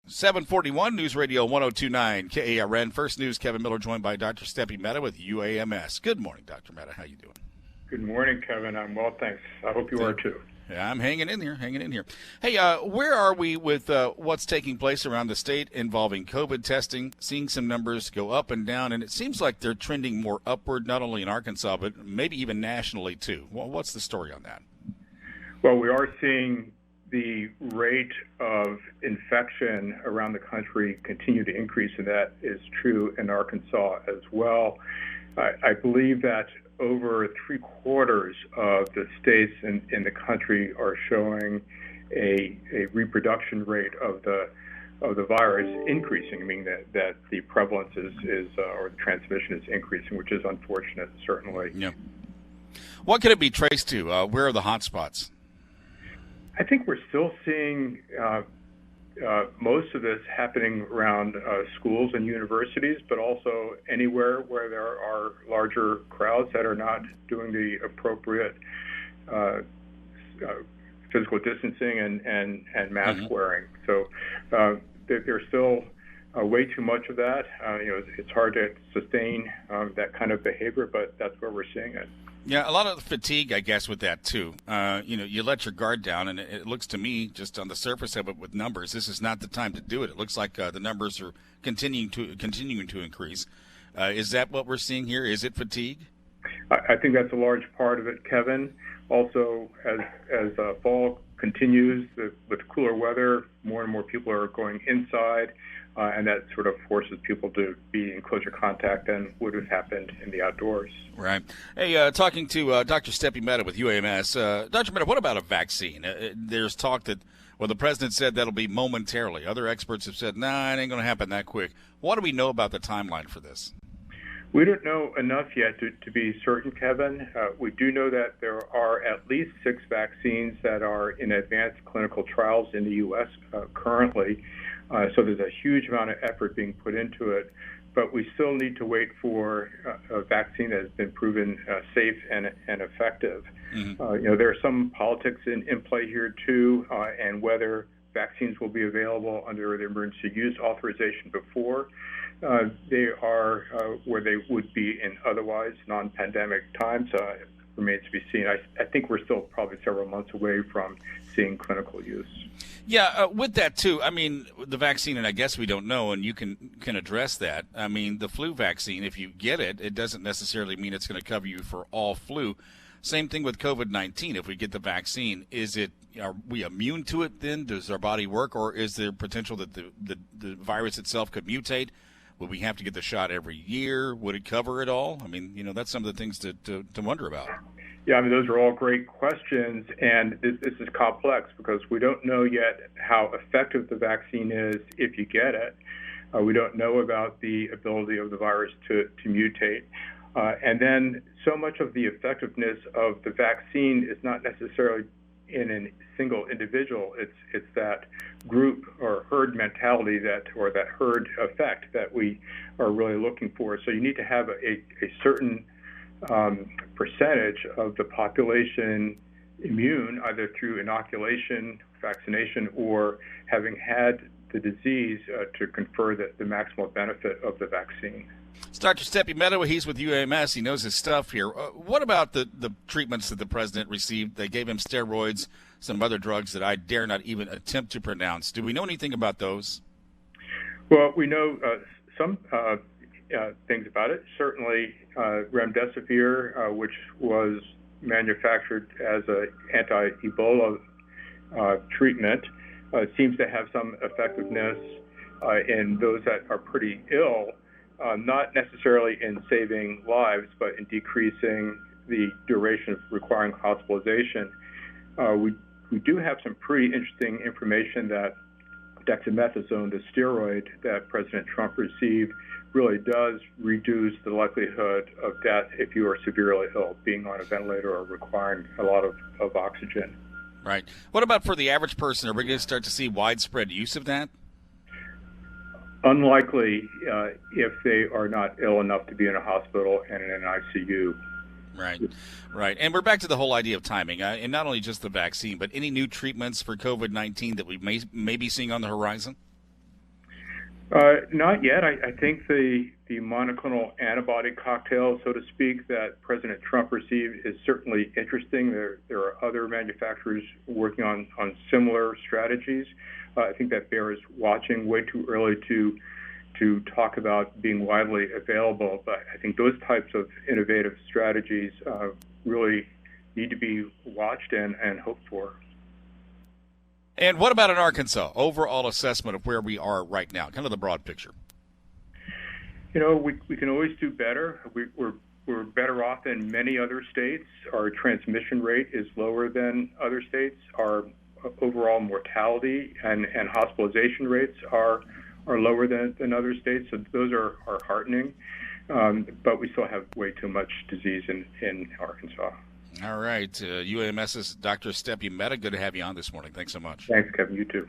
741 News Radio 1029 KARN. First News, Kevin Miller, joined by Dr. Steppe Mette with UAMS. Good morning, Dr. Mette. How you doing? Good morning, Kevin. I'm well, thanks. I hope you are too. Yeah, I'm hanging in here. Hey, where are we with what's taking place around the state involving COVID testing? Seeing some numbers go up and down, and it seems like they're trending more upward, not only in Arkansas, but maybe even nationally too. Well, what's the story on that? Well, we are seeing the rate of infection around the country continue to increase, and that is true in Arkansas as well. I believe that over 3/4 of the states in the country are showing a reproduction rate of the virus increasing, meaning that the prevalence or the transmission is increasing, which is unfortunate, certainly. Yeah. What could it be traced to? Where are the hot spots? I think we're still seeing most of this happening around schools and universities, but also anywhere where there are larger crowds that are not doing the appropriate physical distancing and mask wearing. So there's still way too much of that. It's hard to sustain that kind of behavior, but that's where we're seeing it. Yeah, a lot of fatigue, I guess, with that too. You let your guard down, and it looks to me, just on the surface of it with numbers, this is not the time to do it. It looks like the numbers are continuing to increase. Is that what we're seeing here? Is it fatigue? I think that's a large part of it, Kevin. Also, as fall continues with cooler weather, more and more people are going inside, and that sort of forces people to be in closer contact than would have happened in the outdoors. Right. Hey, talking to Dr. Steppe Mette with UAMS. Dr. Mette, what about a vaccine? There's talk that, the president said that'll be momentarily. Other experts have said, nah, it ain't going to happen that quick. What do we know about the timeline for this? We don't know enough yet to be certain, Kevin. We do know that there are at least 6 vaccines that are in advanced clinical trials in the U.S. Currently. So there's a huge amount of effort being put into it. But we still need to wait for a vaccine that has been proven safe and effective. Mm-hmm. There are some politics in play here, too, and whether vaccines will be available under the emergency use authorization before they are where they would be in otherwise non-pandemic times remains to be seen. I think we're still probably several months away from seeing clinical use. Yeah, with that, too, I mean, the vaccine, and I guess we don't know, and you can address that. I mean, the flu vaccine, if you get it, it doesn't necessarily mean it's going to cover you for all flu. Same thing with COVID-19. If we get the vaccine, are we immune to it then? Does our body work, or is there potential that the virus itself could mutate? Would we have to get the shot every year? Would it cover it all? I mean, that's some of the things to wonder about. Yeah, I mean, those are all great questions, and this is complex because we don't know yet how effective the vaccine is if you get it. We don't know about the ability of the virus to mutate. And then so much of the effectiveness of the vaccine is not necessarily in a single individual. It's that group or herd mentality or that herd effect that we are really looking for. So you need to have a certain percentage of the population immune, either through inoculation, vaccination, or having had the disease to confer the maximal benefit of the vaccine. It's Dr. Steppe Mette. He's with UAMS. He knows his stuff here. What about the treatments that the president received? They gave him steroids, some other drugs that I dare not even attempt to pronounce. Do we know anything about those? Well, we know some things about it. Certainly, remdesivir, which was manufactured as an anti-Ebola treatment, seems to have some effectiveness in those that are pretty ill. Not necessarily in saving lives, but in decreasing the duration of requiring hospitalization. We do have some pretty interesting information that dexamethasone, the steroid that President Trump received, really does reduce the likelihood of death if you are severely ill, being on a ventilator or requiring a lot of oxygen. Right. What about for the average person? Are we going to start to see widespread use of that? Unlikely if they are not ill enough to be in a hospital and in an ICU. Right. And we're back to the whole idea of timing, and not only just the vaccine, but any new treatments for COVID-19 that we may be seeing on the horizon? Not yet. I think the monoclonal antibody cocktail, so to speak, that President Trump received is certainly interesting. There are other manufacturers working on similar strategies. I think that bears watching. Way too early to talk about being widely available, but I think those types of innovative strategies really need to be watched and hoped for. And what about in Arkansas? Overall assessment of where we are right now, kind of the broad picture. You know, we can always do better. We're better off than many other states. Our transmission rate is lower than other states. Our overall mortality and hospitalization rates are lower than other states. So those are heartening. But we still have way too much disease in Arkansas. All right. UAMS's Dr. Steppe Mette, good to have you on this morning. Thanks so much. Thanks, Kevin. You too.